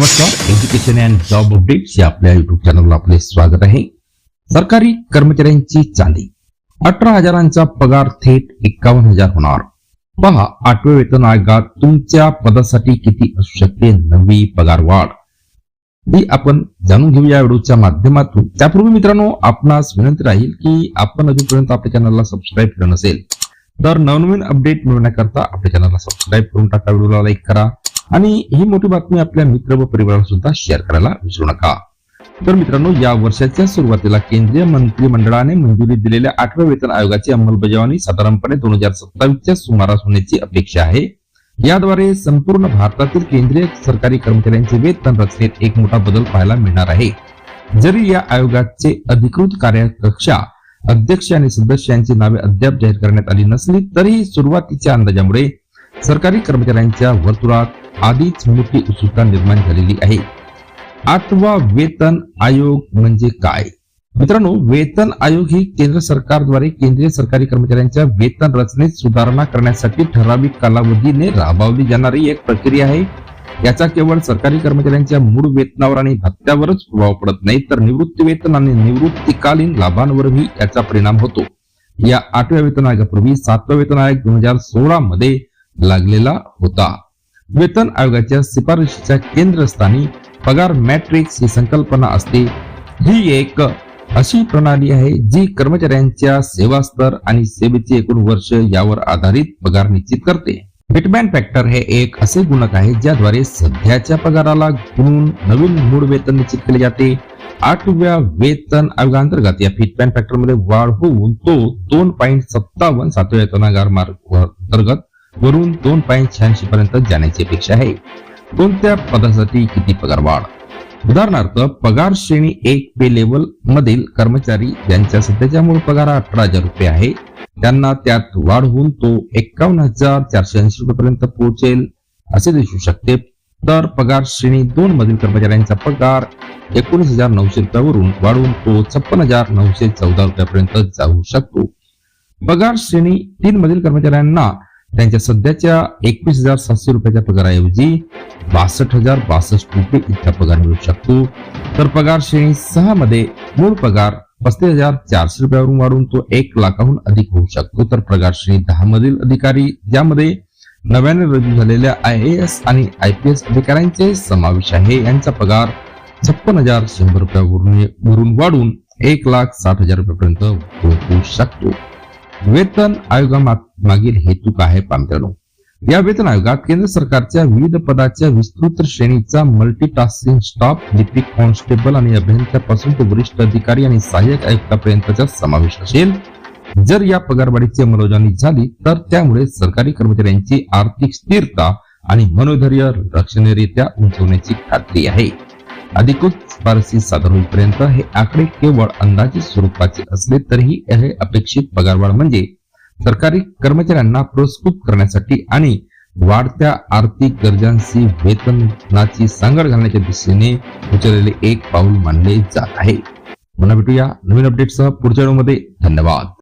नमस्कार, education and job updates या आपल्या युट्यूब चॅनलला आपले स्वागत आहे. सरकारी कर्मचाऱ्यांची चांदी 18,000चा पगार थेट 51,000 होणार. पहा, 8व्या वेतन आयोगात तुमच्या पदासाठी किती असू शकते नवी पगार वाढ, ही आपण जाणून घेऊया व्हिडिओच्या माध्यमातून. त्यापूर्वी मित्रांनो, आपणास विनंती राहील की आपण अजूनपर्यंत आपल्या चॅनलला सबस्क्राईब केलं नसेल तर नवनवीन अपडेट मिळवण्याकरता आपल्या चॅनलला सबस्क्राईब करून टाका, व्हिडिओला लाईक करा आणि ही मोठी बातमी आपल्या मित्र व परिवाराला सुद्धा शेअर करायला विसरू नका. तर मित्रांनो, या वर्षाच्या सुरुवातीला केंद्रीय मंत्रिमंडळाने मंजुरी दिलेल्या 8व्या वेतन आयोगाची अंमलबजावणी साधारणपणे 2027च्या सुमारास होण्याची अपेक्षा आहे. याद्वारे संपूर्ण भारतातील केंद्रीय सरकारी कर्मचाऱ्यांचे वेतन रचनेत एक मोठा बदल पाहायला मिळणार आहे. जरी या आयोगाचे अधिकृत कार्यकक्षा, अध्यक्ष आणि सदस्यांची नावे अद्याप जाहीर करण्यात आली नसली तरीही सुरुवातीच्या अंदाजामुळे सरकारी कर्मचाऱ्यांच्या वर्तुळात आधीच मोठी उत्सुकता निर्माण झालेली आहे. 8वा वेतन आयोग म्हणजे काय? मित्रांनो, वेतन आयोग ही केंद्र सरकारद्वारे केंद्रीय सरकारी कर्मचाऱ्यांच्या वेतन रचनेत सुधारणा करण्यासाठी ठराविक कालावधीने राबवली जाणारी एक प्रक्रिया आहे. याचा केवळ सरकारी कर्मचाऱ्यांच्या मूळ वेतनावर आणि भत्त्यावरच प्रभाव पडत नाही, तर निवृत्ती वेतन आणि निवृत्तीकालीन लाभांवरही याचा परिणाम होतो. या 8व्या वेतन आयोगापूर्वी 7वा वेतन आयोग 2016 मध्ये लागलेला होता. वेतन आयोगाच्या शिफारशीच्या केंद्रस्थानी पगार मॅट्रिक्स ही संकल्पना असते. ही एक अशी प्रणाली आहे जी कर्मचाऱ्यांच्या सेवा स्तर आणि सेवेचे एकूण वर्ष यावर आधारित पगार निश्चित करते. फिटमॅन फॅक्टर हे एक असे गुणक आहे ज्याद्वारे सध्याच्या पगाराला गुणून नवीन मूळ वेतन निश्चित केले जाते. 8व्या वेतन आयोगांतर्गत या फिटमॅन फॅक्टर मध्ये वाढ होऊन तो 2.57 7व्या वेतन आयोग मार्ग अंतर्गत वरून 2.86 पर्यंत जाण्याची अपेक्षा आहे. कोणत्या पदासाठी किती पगार वाढ? उदाहरणार्थ, पगार श्रेणी 1 पे लेवल मधील कर्मचारी ज्यांच्या सध्याच्या मूळ पगार 18,000 रुपये आहे, त्यांना त्यात वाढ होऊन तो 51,480 रुपयापर्यंत पोहोचेल असे दिसू शकते. तर पगार श्रेणी 2 मधील कर्मचाऱ्यांचा पगार 19,900 रुपयावरून वाढून तो 56,914 रुपयापर्यंत जाऊ शकतो. पगार श्रेणी 3 मधील कर्मचाऱ्यांना त्यांच्या सध्याच्या 21,700 रुपयाच्या पगाराऐवजी 62,062 रुपये इतका पगार मिळू शकतो. तर पगार श्रेणी 6 मध्ये मूळ पगार 35,400 रुपयावरून वाढून तो 1 लाखाहून अधिक होऊ शकतो. तर पगार श्रेणी 10 मधील अधिकारी, ज्यामध्ये नव्याने रजू झालेल्या IAS आणि IPS अधिकाऱ्यांचे समावेश आहे, यांचा पगार 56,100 रुपयावरून वाढून 1,60,000 रुपयापर्यंत पोहोचू शकतो. वेतन आयोगामागील हेतू काय आहे मित्रांनो? या वेतन आयोगात केंद्र सरकारच्या विविध पदाच्या विस्तृत श्रेणीचा मल्टीटास्किंग स्टाफ, लिपिक, कॉन्स्टेबल आणि अभियंत्यापासून ते वरिष्ठ अधिकारी आणि सहाय्यक आयुक्तापर्यंतचा समावेश असेल. जर या पगारवाढीची अंमलबजावणी झाली तर त्यामुळे सरकारी कर्मचाऱ्यांची आर्थिक स्थिरता आणि मनोधैर्य लक्षणीयरित्या उंचवण्याची खात्री आहे. अधिकृत शिफारसी सादर होईपर्यंत हे आकडे केवळ अंदाजित स्वरूपाचे असले तरीही हे अपेक्षित पगारवाढ म्हणजे सरकारी कर्मचाऱ्यांना पुरस्कृत करण्यासाठी आणि वाढत्या आर्थिक गरजांशी वेतनाची सांगड घालण्याच्या दिशेने उचललेले एक पाऊल मानले जात आहे. पुन्हा भेटूया नवीन अपडेटसह पुढच्या व्हिडिओमध्ये. धन्यवाद.